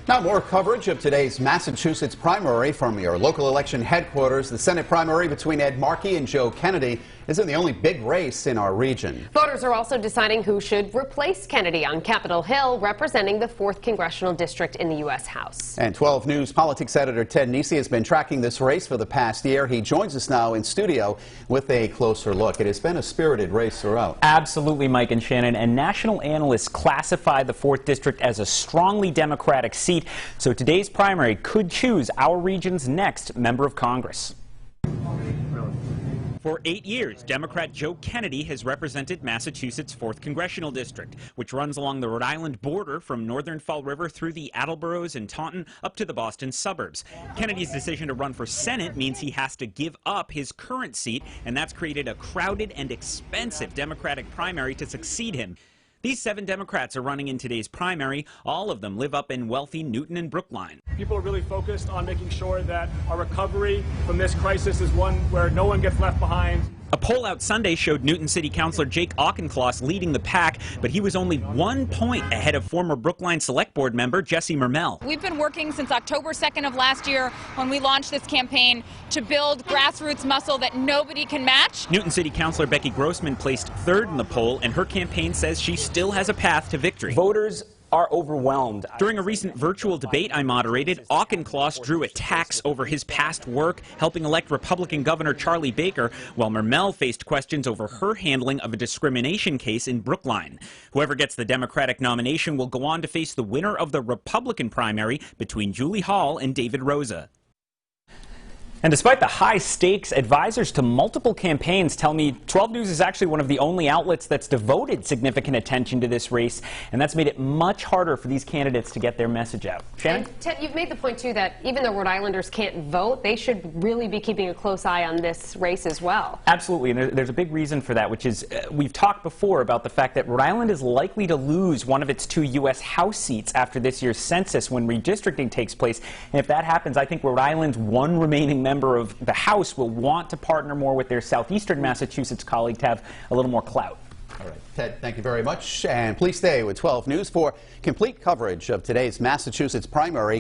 Now more coverage of today's Massachusetts primary from your local election headquarters. The Senate primary between Ed Markey and Joe Kennedy isn't the only big race in our region. Voters are also deciding who should replace Kennedy on Capitol Hill, representing the 4th Congressional District in the U.S. House. And 12 News politics editor Ted Nesi has been tracking this race for the past year. He joins us now in studio with a closer look. It has been a spirited race throughout. Absolutely, Mike and Shannon. And national analysts classify the 4th District as a strongly Democratic seat. So today's primary could choose our region's next member of Congress. For 8 years, Democrat Joe Kennedy has represented Massachusetts' 4th Congressional District, which runs along the Rhode Island border from northern Fall River through the Attleboroughs and Taunton up to the Boston suburbs. Kennedy's decision to run for Senate means he has to give up his current seat, and that's created a crowded and expensive Democratic primary to succeed him. These 7 Democrats are running in today's primary. All of them live up in wealthy Newton and Brookline. People are really focused on making sure that our recovery from this crisis is one where no one gets left behind. A poll out Sunday showed Newton City Councilor Jake Auchincloss leading the pack, but he was only 1 point ahead of former Brookline Select Board member Jesse Mermel. We've been working since October 2nd of last year when we launched this campaign to build grassroots muscle that nobody can match. Newton City Councilor Becky Grossman placed 3rd in the poll, and her campaign says she still has a path to victory. Voters are overwhelmed. During a recent virtual debate I moderated, Auchincloss drew attacks over his past work helping elect Republican Governor Charlie Baker, while Mermel faced questions over her handling of a discrimination case in Brookline. Whoever gets the Democratic nomination will go on to face the winner of the Republican primary between Julie Hall and David Rosa. And despite the high stakes, advisors to multiple campaigns tell me 12 News is actually one of the only outlets that's devoted significant attention to this race, and that's made it much harder for these candidates to get their message out. Shannon? And Ted, you've made the point, too, that even though Rhode Islanders can't vote, they should really be keeping a close eye on this race as well. Absolutely, and there's a big reason for that, which is we've talked before about the fact that Rhode Island is likely to lose one of its 2 U.S. House seats after this year's census when redistricting takes place. And if that happens, I think Rhode Island's one remaining member of the House will want to partner more with their southeastern Massachusetts colleague to have a little more clout. All right, Ted, thank you very much. And please stay with 12 News for complete coverage of today's Massachusetts primary.